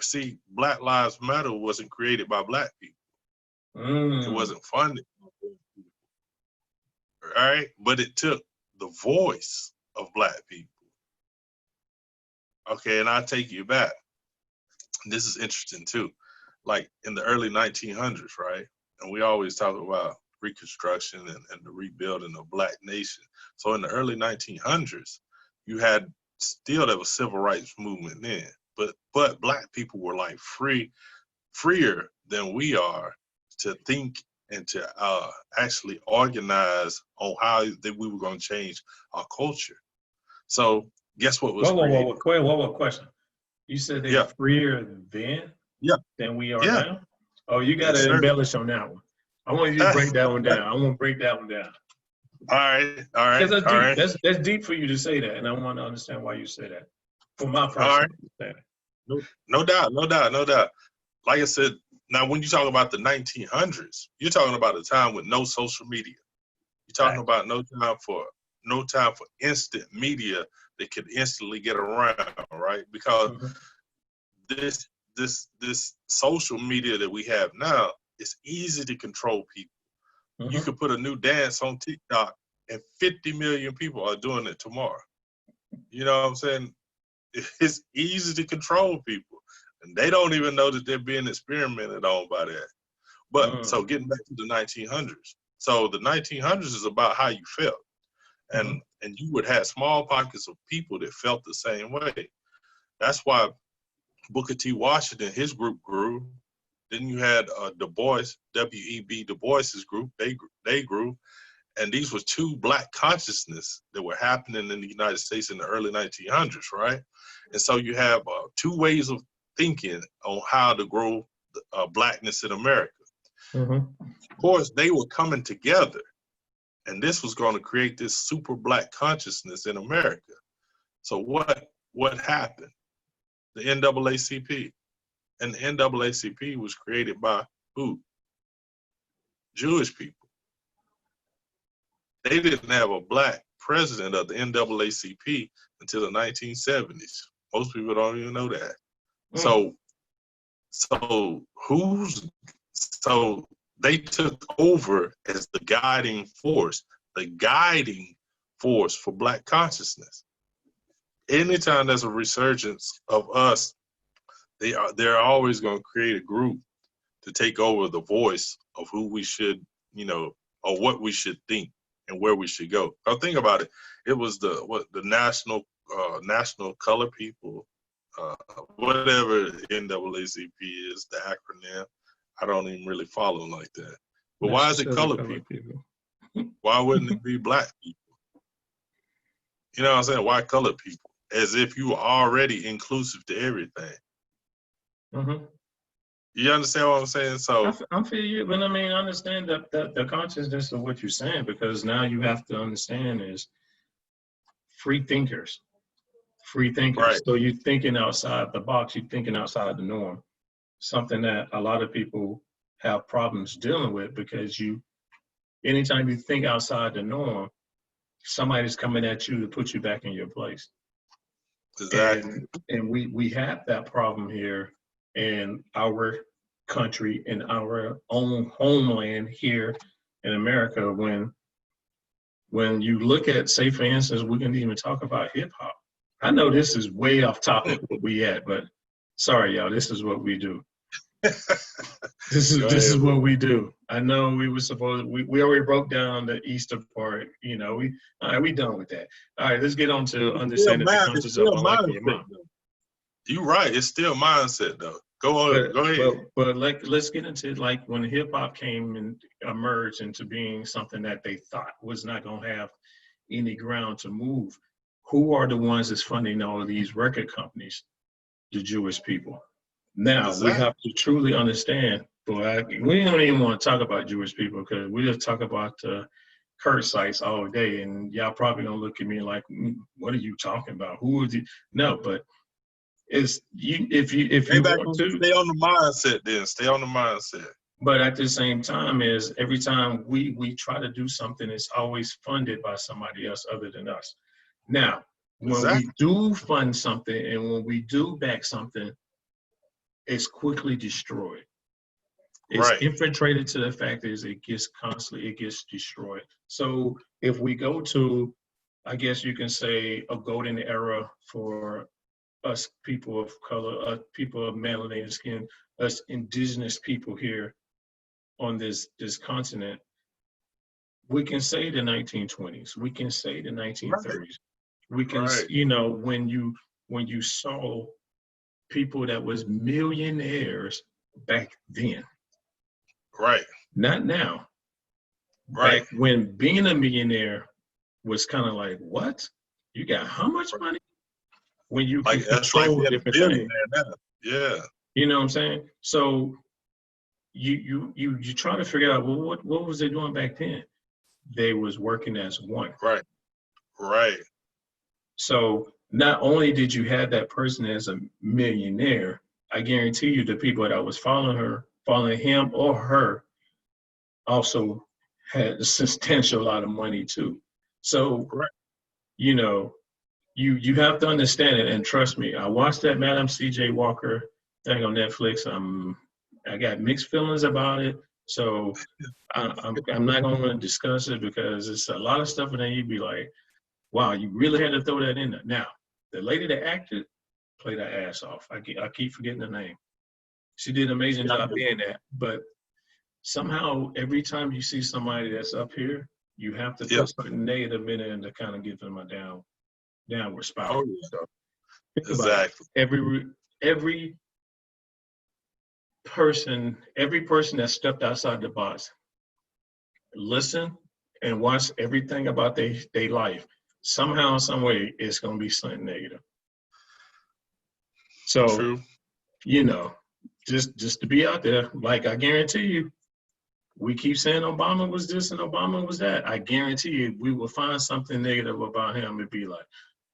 A: See, Black Lives Matter wasn't created by Black people. It wasn't funded, right? But it took the voice of Black people. Okay, and I'll take you back. This is interesting too. Like in the early 1900s, right? And we always talk about Reconstruction and the rebuilding of Black nation. So in the early 1900s, you had there was civil rights movement then, but Black people were like freer than we are to think and to actually organize on how we were going to change our culture. So guess what was created?
B: Whoa, question. You said they're freer then than we are now? Oh, you got to embellish on that one. I want you to break that one down. I want to break that one down.
A: All right.
B: Because that's deep. That's deep for you to say that, and I want to understand why you say that. For my personal understanding.
A: No doubt. Like I said, now when you talk about the 1900s, you're talking about a time with no social media. You're talking about no time for instant media they could instantly get around, right? Because
B: Mhm.
A: this social media that we have now, it's easy to control people. You
B: Mhm.
A: could put a new dance on TikTok and 50 million people are doing it tomorrow. You know what I'm saying? It's easy to control people. And they don't even know that they're being experimented on by that. But so
B: Mhm.
A: getting back to the 1900s. So the 1900s is about how you felt.
B: Mhm.
A: And you would have small pockets of people that felt the same way. That's why Booker T. Washington, his group grew. Then you had Du Bois, W.E.B. Du Bois's group. They grew, and these were two black consciousness that were happening in the United States in the early 1900s, right? And so you have two ways of thinking on how to grow blackness in America.
B: Mhm.
A: Of course, they were coming together, and this was going to create this super black consciousness in America. So what happened? The NAACP. And the NAACP was created by who? Jewish people. They didn't have a black president of the NAACP until the 1970s. Most people don't even know that.
B: Mm.
A: So so they took over as the guiding force for black consciousness. Anytime there's a resurgence of us, they're always going to create a group to take over the voice of who we should, or what we should think and where we should go. Now think about it. It was the national color people, whatever NAACP is, the acronym. I don't even really follow like that. But why is it
B: Necessarily
A: color
B: color
A: people?
B: people.
A: Why wouldn't it be black people? You know what I'm saying? Why color people? As if you were already inclusive to everything.
B: Mm-hmm.
A: You understand what I'm saying? So
B: I feel you, but I mean, I understand the consciousness of what you're saying, because now you have to understand is free thinkers, free thinkers.
A: right,
B: So you're thinking outside the box, you're thinking outside the norm, something that a lot of people have problems dealing with, because anytime you think outside the norm, somebody's coming at you to put you back in your place.
A: exactly.
B: And we have that problem here in our country, in our own homeland here in America. When you look at, say for instance, we can even talk about hip hop. I know this is way off topic what we at, but sorry y'all, this is what we do. This
A: Go
B: is
A: ahead,
B: what
A: bro.
B: we do. I know we already broke down the Easter part, all right, we done with that. All right, let's get on to understanding the
A: It's
B: concepts of
A: still
B: unlocking your
A: mindset
B: mind.
A: though. You're right. It's still mindset though. Go on.
B: But
A: Go ahead.
B: but let's get into, like, when hip hop came and emerged into being something that they thought was not gonna have any ground to move. Who are the ones that's funding all of these record companies? The Jewish people. Now we
A: Exactly.
B: have to truly understand. Boy, we don't even want to talk about Jewish people, because we just talk about curse sites all day, and y'all probably gonna look at me like, "What are you talking about? Who is it?" No, but it's you. If
A: Stay
B: you
A: back
B: want
A: on.
B: to,
A: Stay on the mindset. Then stay on the mindset.
B: but at the same time, is every time we try to do something, it's always funded by somebody else other than us. Now, when we
A: Exactly.
B: do fund something and when we do back something, it's quickly destroyed. It's
A: Right.
B: infiltrated to the fact is it gets destroyed. So if we go to, I guess you can say, a golden era for us people of color, people of melanated skin, us indigenous people here on this continent, we can say the 1920s, we can say the
A: Right.
B: 1930s, we can,
A: Right.
B: when you saw people that was millionaires back then,
A: Right.
B: not now.
A: Right.
B: Back when being a millionaire was kind of like, what? You got how much money? When you can
A: Like that's like
B: control
A: being a
B: different things.
A: billionaire now. Yeah.
B: You know what I'm saying? So you try to figure out, well, what was they doing back then? They was working as one.
A: Right. Right.
B: So not only did you have that person as a millionaire, I guarantee you the people that was following him or her, also had a substantial lot of money too. So,
A: Right.
B: you know, you have to understand it, and trust me. I watched that Madam C.J. Walker thing on Netflix. I got mixed feelings about it, so I'm not going to discuss it because it's a lot of stuff, and then you'd be like, wow, you really had to throw that in there. Now, the lady that acted played her ass off. I keep forgetting the name. She did an amazing job being that, but somehow every time you see somebody that's up here, you have to put something negative in it to kind of give them a downward spiral.
A: Oh, yeah.
B: So think
A: Exactly.
B: about it. Every person that stepped outside the box, listen and watch everything about their life. Somehow, some way, it's gonna be something negative. So,
A: True.
B: you know, just to be out there, like I guarantee you, we keep saying Obama was this and Obama was that. I guarantee you, we will find something negative about him and be like,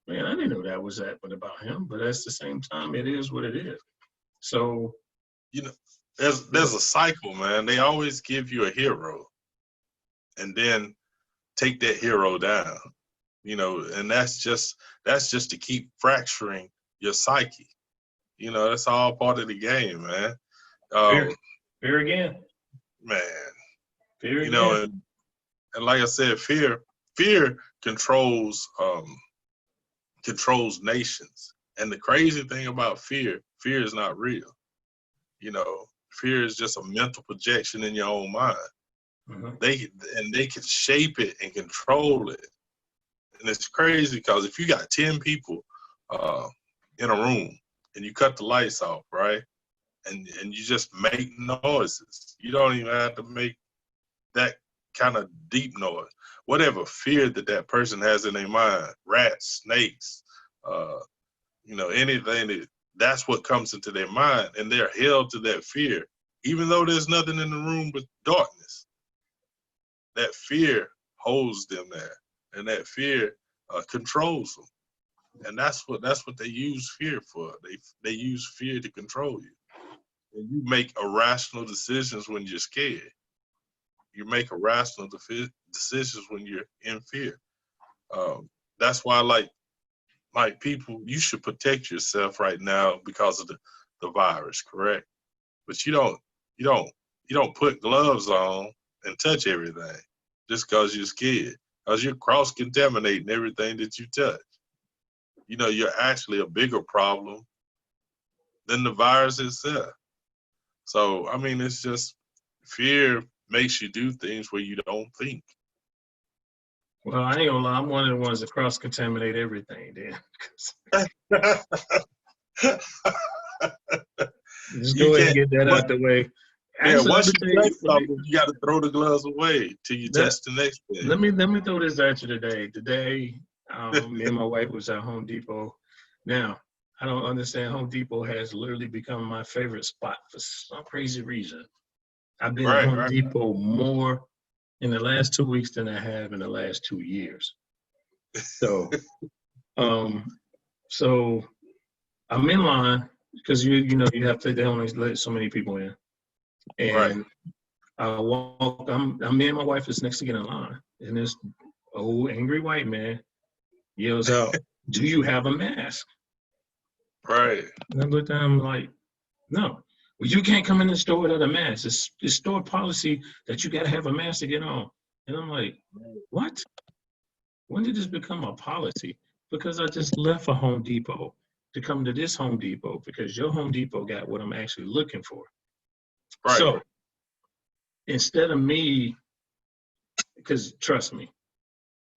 B: man, I didn't know that was that, but about him. But at the same time, it is what it is. So,
A: You know, there's a cycle, man. They always give you a hero, and then take that hero down. You know, and that's just to keep fracturing your psyche. You know, that's all part of the game, man.
B: fear again.
A: Man,
B: Fear
A: you
B: again.
A: know, and like I said, fear controls nations. And the crazy thing about fear is not real. You know, fear is just a mental projection in your own mind.
B: Mhm.
A: They can shape it and control it. And it's crazy because if you got 10 people in a room and you cut the lights off, right? And you just make noises. You don't even have to make that kind of deep noise. Whatever fear that person has in their mind, rats, snakes, you know, anything that's what comes into their mind, and they're held to that fear, even though there's nothing in the room but darkness. That fear holds them there, and that fear controls them. And that's what they use fear for. They use fear to control you. And you make irrational decisions when you're scared. You make irrational decisions when you're in fear. That's why, like people, you should protect yourself right now because of the virus, correct? But you don't put gloves on and touch everything just because you're scared, because you're cross-contaminating everything that you touch. You know, you're actually a bigger problem than the virus itself. So, I mean, it's just fear makes you do things where you don't think.
B: Well, I ain't gonna lie, I'm one of the ones that cross-contaminate everything, then. Just go ahead and get that out the way.
A: Actually, once you touch something, you got to throw the gloves away till you touch the next thing.
B: Let me throw this at you today. Today, me and my wife was at Home Depot. Now, I don't understand. Home Depot has literally become my favorite spot for some crazy reason. I've been at Home Depot more in the last 2 weeks than I have in the last 2 years. So, so I'm in line because you know you have to. They only let so many people in, and I walk. Me and my wife is next to get in line, and this old angry white man yells out, "Do you have a mask?"
A: Right.
B: And I looked at him like, "No." Well, you can't come in the store without a mask. It's store policy that you got to have a mask to get on. And I'm like, what? When did this become a policy? Because I just left a Home Depot to come to this Home Depot because your Home Depot got what I'm actually looking for. Right. So instead of me, because trust me,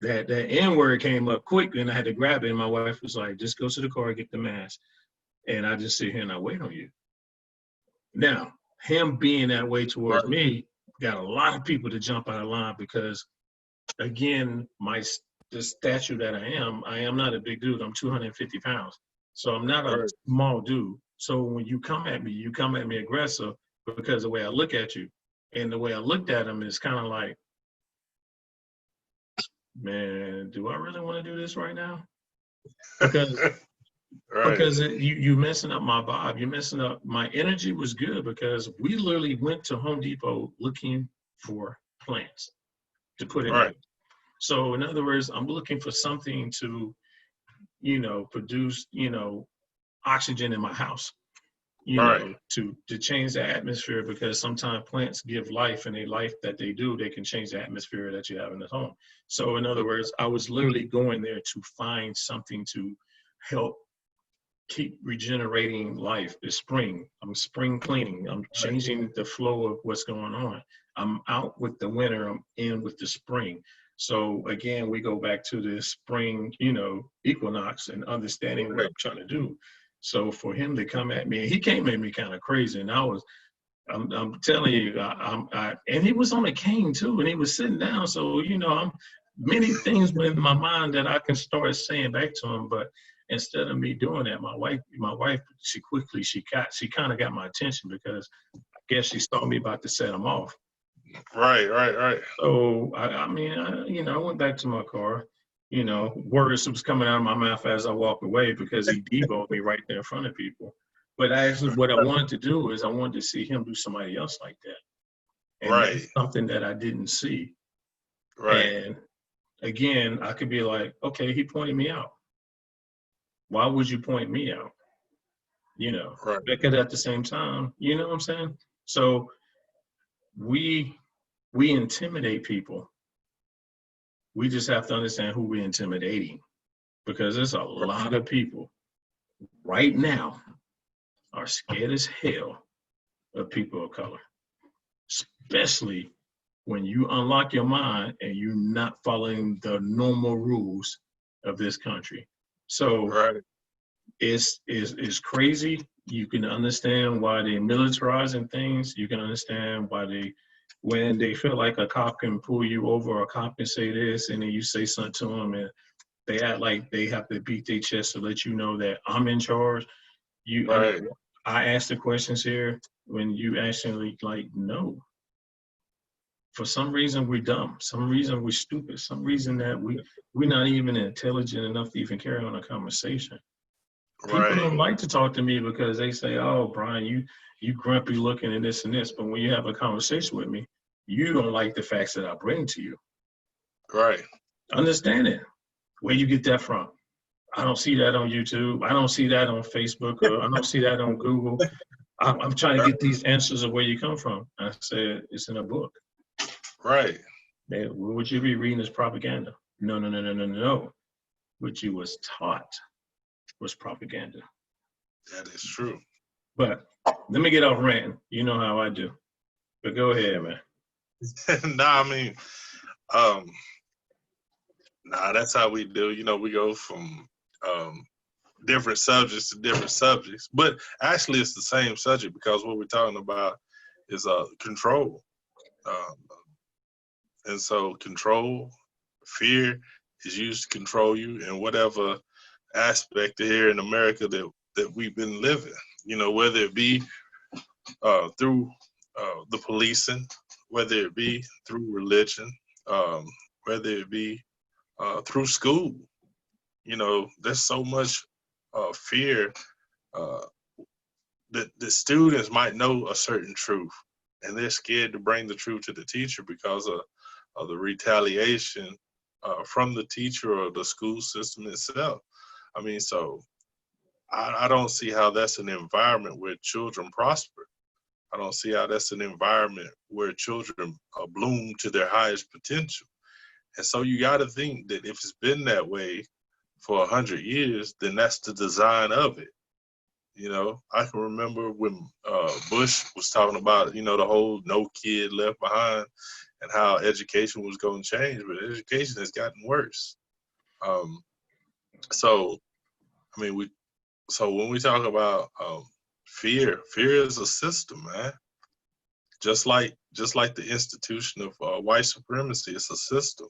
B: that N-word came up quick and I had to grab it. And my wife was like, just go to the car, get the mask. And I just sit here and I wait on you. Now, him being that way towards me got a lot of people to jump out of line because, again, the stature that I am not a big dude. I'm 250 pounds. So I'm not a small dude. So when you come at me aggressive because the way I look at you. And the way I looked at him is kind of like, man, do I really want to do this right now? Because because you messing up my vibe. You're messing up. My energy was good because we literally went to Home Depot looking for plants to put in. So in other words, I'm looking for something to produce, oxygen in my house,
A: Right.
B: to change the atmosphere, because sometimes plants give life, and a life that they do, they can change the atmosphere that you have in the home. So in other words, I was literally going there to find something to help keep regenerating life. It's spring. I'm spring cleaning. I'm changing the flow of what's going on. I'm out with the winter. I'm in with the spring. So again, we go back to the spring, equinox, and understanding what I'm trying to do. So for him to come at me, he came at me kind of crazy, and I'm telling you, and he was on a cane too, and he was sitting down. So I'm many things in my mind that I can start saying back to him, but instead of me doing that, my wife, she kind of got my attention, because I guess she saw me about to set him off.
A: Right.
B: So I went back to my car. Words was coming out of my mouth as I walked away, because he deboed me right there in front of people. But actually, what I wanted to do is I wanted to see him do somebody else like that, and that's something that I didn't see.
A: Right.
B: And again, I could be like, okay, he pointed me out. Why would you point me out?
A: Right.
B: Because at the same time, you know what I'm saying? So we intimidate people. We just have to understand who we're intimidating, because there's a lot of people right now are scared as hell of people of color, especially when you unlock your mind and you're not following the normal rules of this country. So it's crazy. You can understand why they're militarizing things. You can understand why when they feel like a cop can pull you over, or a cop can say this, and then you say something to them, and they act like they have to beat their chest to let you know that I'm in charge. I ask the questions here when you actually no. For some reason we're dumb. Some reason we're stupid. Some reason that we're not even intelligent enough to even carry on a conversation. People don't like to talk to me because they say, "Oh, Brian, you grumpy looking and this and this." But when you have a conversation with me, you don't like the facts that I bring to you.
A: Right.
B: Understand it. Where you get that from? I don't see that on YouTube. I don't see that on Facebook. Or I don't see that on Google. I'm trying to get these answers of where you come from. I said, it's in a book.
A: Right.
B: What you be reading is propaganda. No. What you was taught was propaganda.
A: That is true.
B: But let me get off ranting. You know how I do. But go ahead, man.
A: That's how we do. We go from different subjects to different subjects. But actually, it's the same subject, because what we're talking about is control. And so control, fear is used to control you in whatever aspect here in America that we've been living, whether it be through the policing, whether it be through religion, whether it be through school. There's so much fear that the students might know a certain truth, and they're scared to bring the truth to the teacher because of the retaliation from the teacher or the school system itself. So I don't see how that's an environment where children prosper. I don't see how that's an environment where children bloom to their highest potential. And so you got to think that if it's been that way for 100 years, then that's the design of it. I can remember when Bush was talking about, the whole no kid left behind and how education was going to change, but education has gotten worse. So when we talk about fear is a system, man. Just like the institution of white supremacy, it's a system.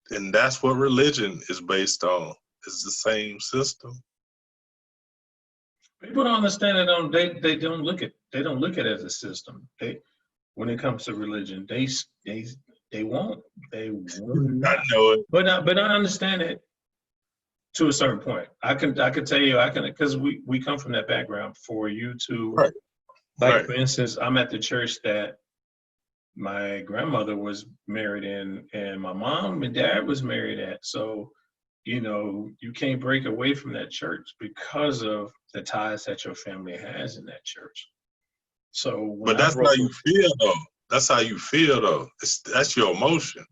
A: And that's what religion is based on. It's the same system.
B: People don't understand it. They don't look at it as a system. When it comes to religion, they won't. I
A: know it,
B: but I understand it to a certain point. I can tell you, because we come from that background. For you to, for instance, I'm at the church that my grandmother was married in, and my mom and dad was married at. So you know, you can't break away from that church because of the ties that your family has in that church. So when
A: But
B: I
A: that's how
B: broke,
A: you feel though. That's how you feel though. That's your emotion.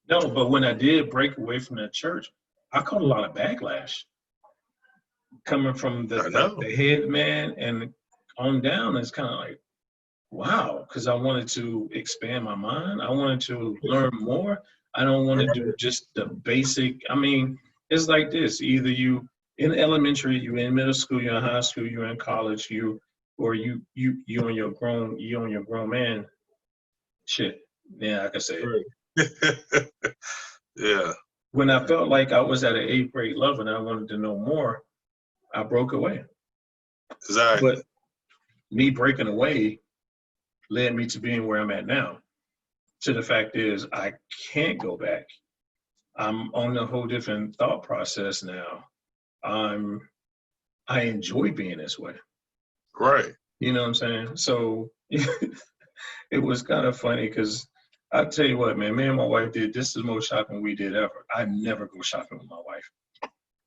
B: no, but when I did break away from that church, I caught a lot of backlash coming from
A: I know.
B: the head man and on down. It's kind of like, wow, because I wanted to expand my mind. I wanted to learn more. I don't want to do just the basic. I mean, it's like this: either you in elementary, you in middle school, you're in high school, you're in college, or you on your grown man shit. Yeah, I can say it.
A: Right. Yeah.
B: When I felt like I was at an 8th grade level and I wanted to know more, I broke away.
A: Exactly.
B: But me breaking away led me to being where I'm at now. So the fact is, I can't go back. I'm on a whole different thought process now. I enjoy being this way.
A: Right.
B: You know what I'm saying? So it was kind of funny because I tell you what, man, me and my wife did this is the most shopping we did ever. I never go shopping with my wife.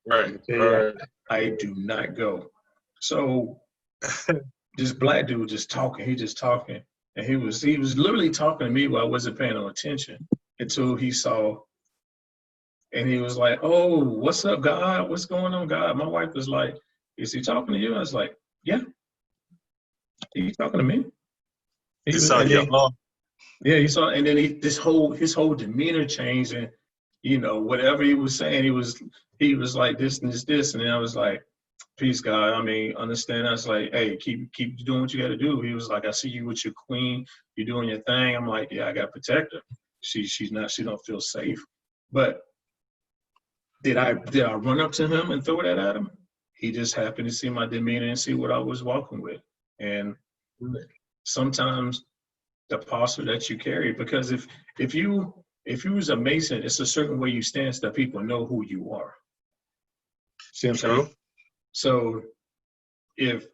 A: Right.
B: Tell you,
A: Right.
B: I do not go. So this black dude just talking, he just talking, and he was literally talking to me while I wasn't paying no attention until he saw. And he was like, "Oh, what's up, God? What's going on, God?" My wife was like, "Is he talking to you?" I was like, "Yeah, he's talking to me." He
A: You
B: was,
A: saw
B: and
A: your
B: then yeah, he saw, and then his whole demeanor changed, and you know whatever he was saying, he was like this and this, and then I was like, "Peace, God. I mean, understand?" I was like, "Hey, keep doing what you got to do." He was like, "I see you with your queen. You're doing your thing." I'm like, "Yeah, I got to protect her. She don't feel safe." But did I run up to him and throw that at him? He just happened to see my demeanor and see what I was walking with. And sometimes the posture that you carry, because if you was a Mason, it's a certain way you stand so that people know who you are. See what I'm saying?
A: True.
B: So if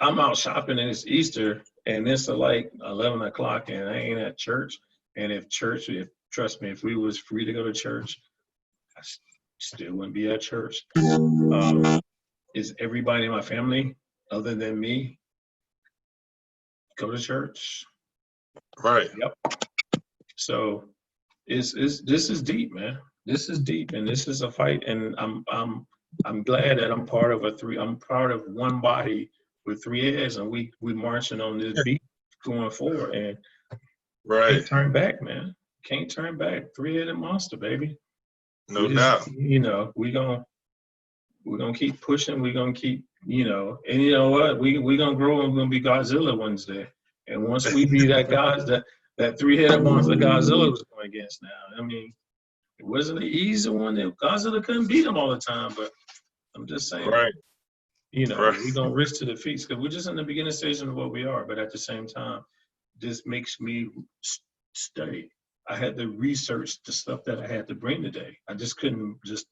B: I'm out shopping and it's Easter and it's like 11 o'clock and I ain't at church, and if trust me, if we was free to go to church, I still wouldn't be at church. Is everybody in my family other than me go to church?
A: Right.
B: Yep. So this is deep, man. This is deep, and this is a fight. And I'm glad that I'm part of one body with 3 heads, and we marching on this beat going forward. And
A: Right.
B: can't turn back, man. Can't turn back. 3-headed monster, baby.
A: No doubt.
B: You know, we're gonna keep pushing. We're gonna keep, and you know what? We're gonna grow and we're gonna be Godzilla one day. And once we be that that 3-headed monster Godzilla was going against now. I mean, it wasn't an easy one. Godzilla couldn't beat him all the time, but I'm just saying,
A: Right. Right.
B: we're gonna risk to defeat because we're just in the beginning stage of what we are. But at the same time, this makes me study. I had to research the stuff that I had to bring today. I just couldn't just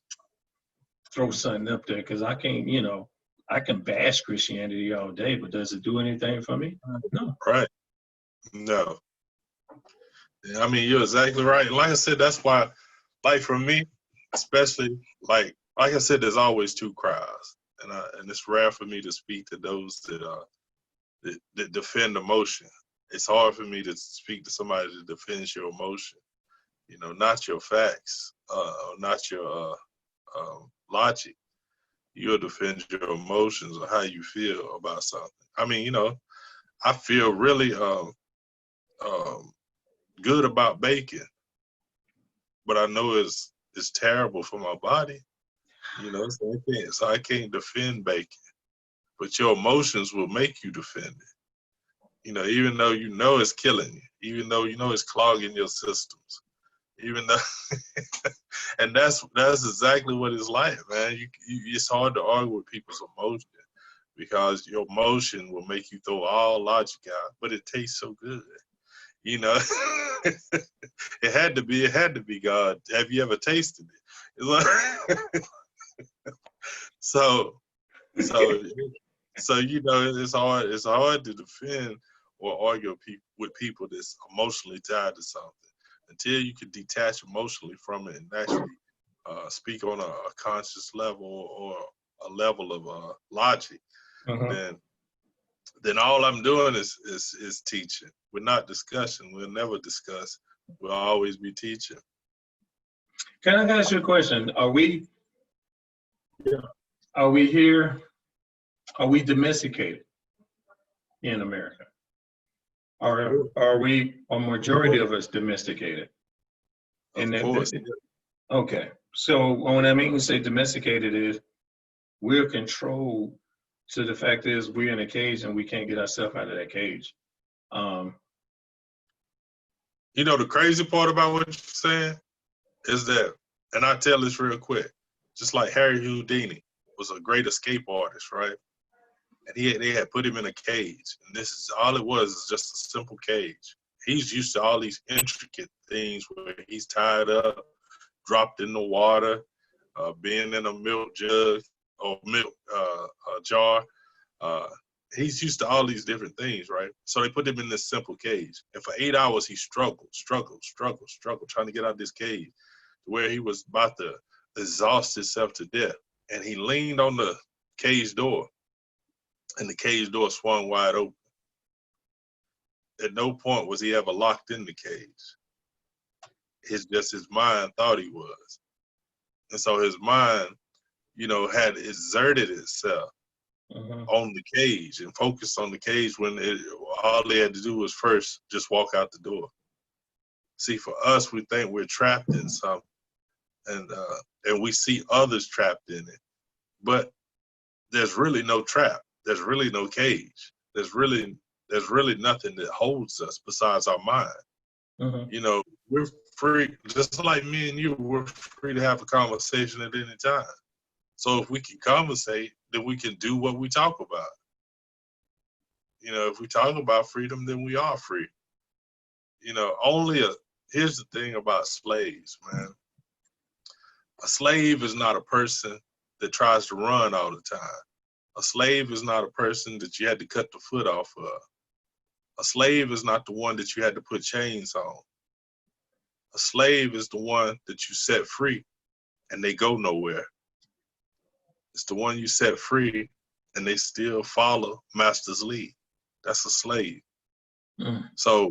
B: throw something up there because I can't, I can bash Christianity all day, but does it do anything for me? No.
A: Right. No. Yeah, I mean, you're exactly right. Like I said, that's why, like for me, especially, like I said, there's always two crowds, and it's rare for me to speak to those that defend emotion. It's hard for me to speak to somebody that defends your emotion, not your facts, not your logic. You'll defend your emotions or how you feel about something. I mean, I feel really good about bacon, but I know it's terrible for my body. So I can't defend bacon. But your emotions will make you defend it. Even though it's killing you, even though it's clogging your systems, even though, and that's exactly what it's like, man. It's hard to argue with people's emotion because your emotion will make you throw all logic out, but it tastes so good. It had to be God. Have you ever tasted it? It's like, so it's hard to defend or argue with people that's emotionally tied to something until you can detach emotionally from it and actually speak on a conscious level or a level of logic,
B: Mhm.
A: then all I'm doing is teaching. We're not discussing. We'll never discuss. We'll always be teaching.
B: Can I ask you a question? Are we here? Are we domesticated in America? Or are we, a majority of us, domesticated?
A: Of
B: And
A: course.
B: okay. So when I mean say domesticated is we're controlled. So the fact is we're in a cage and we can't get ourselves out of that cage.
A: You know, the crazy part about what you're saying is that, and I tell this real quick, just like Harry Houdini was a great escape artist, right? And they had put him in a cage, and this is all it was, is just a simple cage. He's used to all these intricate things where he's tied up, dropped in the water, being in a milk jug or milk jar. He's used to all these different things, right? So they put him in this simple cage. And for 8 hours, he struggled, trying to get out of this cage to where he was about to exhaust himself to death. And he leaned on the cage door, and the cage door swung wide open. At no point was he ever locked in the cage. It's just his mind thought he was. And so his mind, you know, had exerted itself on the cage and focused on the cage when all they had to do was first just walk out the door. See, for us, we think we're trapped in something, and we see others trapped in it. But there's really no trap. There's really no cage. There's really nothing that holds us besides our mind. You know, we're free, just like me and you, we're free to have a conversation at any time. So if we can conversate, then we can do what we talk about. You know, if we talk about freedom, then we are free. You know, here's the thing about slaves, man. A slave is not a person that tries to run all the time. A slave is not a person that you had to cut the foot off of. A slave is not the one that you had to put chains on. A slave is the one that you set free and they go nowhere. It's the one you set free and they still follow master's lead. That's a slave. So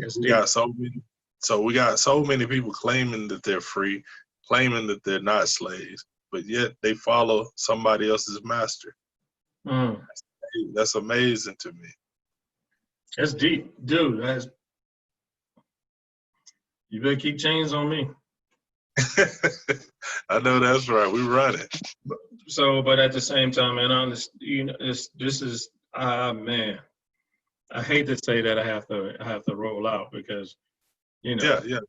A: we got so many people claiming that they're free, claiming that they're not slaves, but yet they follow somebody else's master. That's amazing to me.
B: That's deep, dude. You better keep chains on me.
A: I know that's right. We run it.
B: So, but at the same time, man, you know, this is man. I hate to say that I have to roll out because, you know,
A: yeah.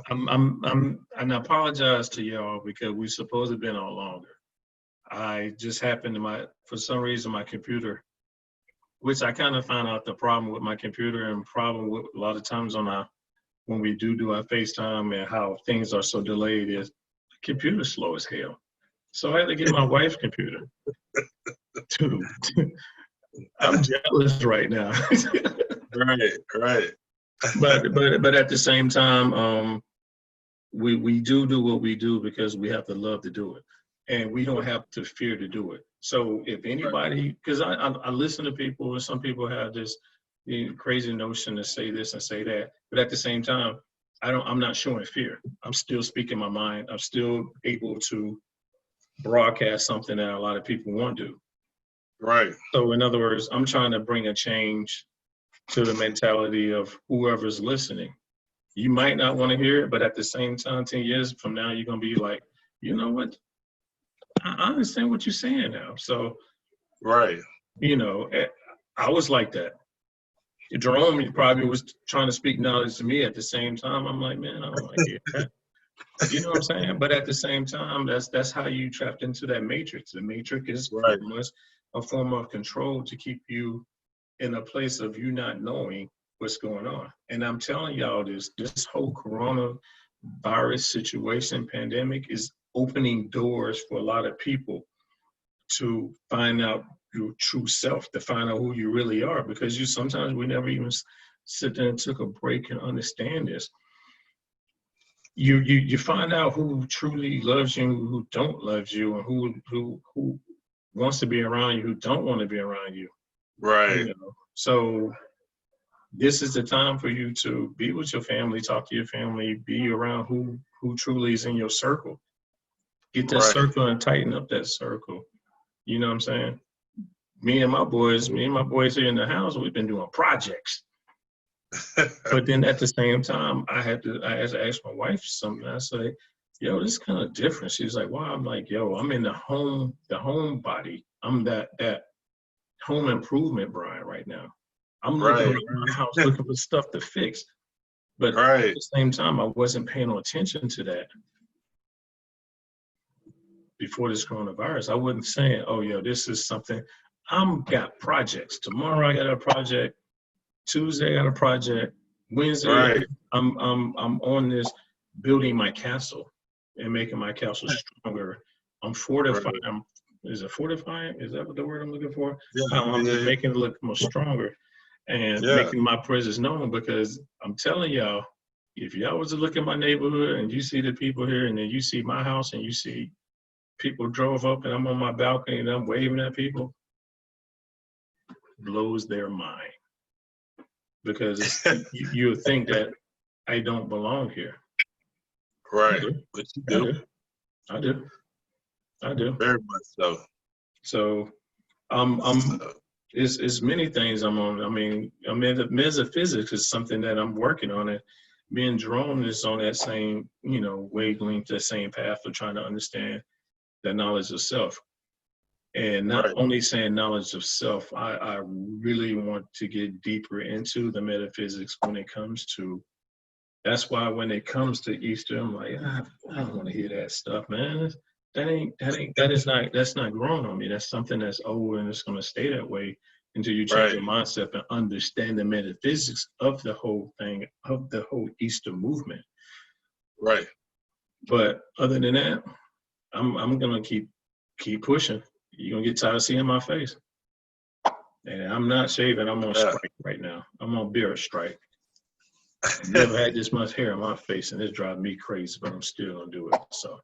B: I'm and I apologize to y'all because we supposed to have been on longer. I just happened to for some reason my computer, which I kind of found out the problem with my computer and problem with a lot of times when we do our FaceTime and how things are so delayed is the computer's slow as hell. So I had to get my wife's computer. Dude, I'm jealous right now.
A: Right.
B: But at the same time, we do what we do because we have the love to do it, and we don't have to fear to do it. So if anybody, because I listen to people, and some people have this crazy notion to say this and say that, but at the same time, I'm not showing fear. I'm still speaking my mind. I'm still able to broadcast something that a lot of people want to do.
A: Right.
B: So in other words, I'm trying to bring a change to the mentality of whoever's listening. You might not want to hear it, but at the same time, 10 years from now, you're going to be like, you know what? I understand what you're saying now. So,
A: right.
B: You know, I was like that. Jerome probably was trying to speak knowledge to me at the same time. I'm like, man, I don't want to hear that. You know what I'm saying? But at the same time, that's how you trapped into that matrix. The matrix is pretty much a form of control to keep you in a place of you not knowing what's going on. And I'm telling y'all this whole coronavirus situation, pandemic, is opening doors for a lot of people to find out your true self, to find out who you really are, because sometimes we never even sit there and took a break and understand this. you find out who truly loves you and who don't love you, and who wants to be around you, who don't want to be around you.
A: Right.
B: So this is the time for you to be with your family, talk to your family, be around who truly is in your circle. Get that
A: Right.
B: circle and tighten up that circle. You know what I'm saying? Me and my boys here in the house, we've been doing projects. But then at the same time, I had to ask my wife something. I say, yo, this is kind of different. She's like, why? I'm like, yo, I'm in the home body. I'm that home improvement Brian right now. I'm looking
A: Right.
B: around my house looking for stuff to fix. But at
A: Right.
B: the same time, I wasn't paying no attention to that before this coronavirus. I wasn't saying, oh, yo, this is something. I'm got projects. Tomorrow I got a project. Tuesday I got a project. Wednesday
A: Right.
B: I'm on this building my castle and making my castle stronger. I'm fortifying.
A: Right.
B: Is it fortifying? Is that what the word I'm looking for?
A: Yeah.
B: I'm just
A: Yeah.
B: making it look more stronger and
A: Yeah.
B: making my presence known, because I'm telling y'all, if y'all was to look at my neighborhood and you see the people here and then you see my house and you see people drove up and I'm on my balcony and I'm waving at people, blows their mind. Because you would think that I don't belong here.
A: Right.
B: I do.
A: But you
B: I
A: do.
B: do. I do. I do.
A: Very much so.
B: So it's many things I'm on. I mean, the metaphysics is something that I'm working on, and me and Jerome is on that same, wavelength, that same path of trying to understand the knowledge of self. And not
A: Right.
B: only saying knowledge of self, I really want to get deeper into the metaphysics when it comes to. That's why when it comes to Easter, I'm like, I don't want to hear that stuff, man. That's not growing on me. That's something that's old and it's gonna stay that way until you change
A: Right.
B: your mindset and understand the metaphysics of the whole thing, of the whole Easter movement.
A: Right.
B: But other than that, I'm gonna keep pushing. You're gonna get tired of seeing my face. And I'm not shaving, I'm on strike right now. I'm on beard strike. I've never had this much hair on my face, and it's driving me crazy, but I'm still gonna do it. So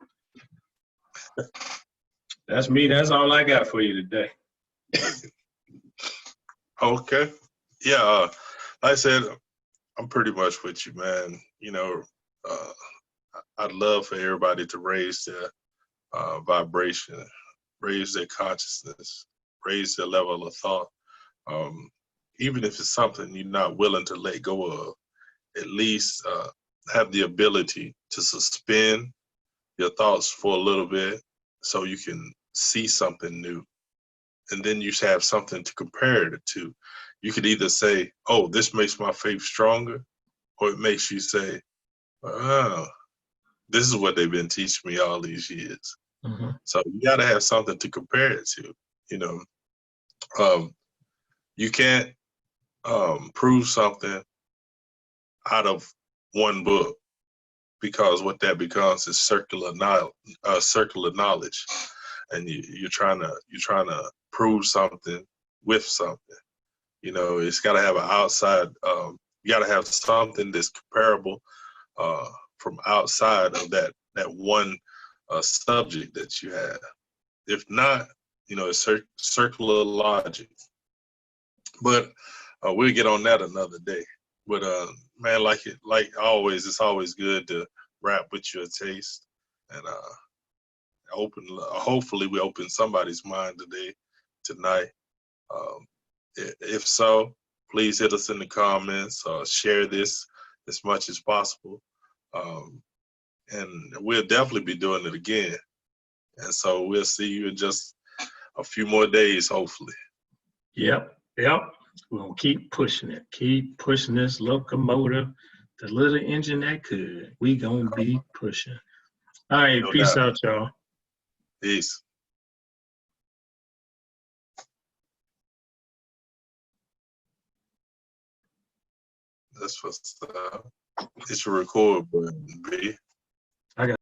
B: that's me. That's all I got for you today.
A: Okay. Yeah. Like I said, I'm pretty much with you, man. I'd love for everybody to raise their vibration, raise their consciousness, raise their level of thought. Even if it's something you're not willing to let go of, at least have the ability to suspend your thoughts for a little bit so you can see something new. And then you have something to compare it to. You could either say, oh, this makes my faith stronger, or it makes you say, oh, this is what they've been teaching me all these years.
B: Mm-hmm.
A: So you got to have something to compare it to. You can't prove something out of one book, because what that becomes is circular knowledge, and you're trying to prove something with something. It's got to have an outside. You got to have something that's comparable from outside of that one subject that you have. If not, it's circular logic. But we'll get on that another day. But man, like always, it's always good to rap with your taste, and hopefully we open somebody's mind tonight. If so, please hit us in the comments, share this as much as possible, and we'll definitely be doing it again. And so we'll see you in just a few more days, hopefully.
B: Yep. We're going to keep pushing it. Keep pushing this locomotive, the little engine that could. We going to be pushing. All right.
A: No
B: Peace
A: doubt.
B: out, y'all.
A: Peace. That's what's up. It's a record button, B.
B: I got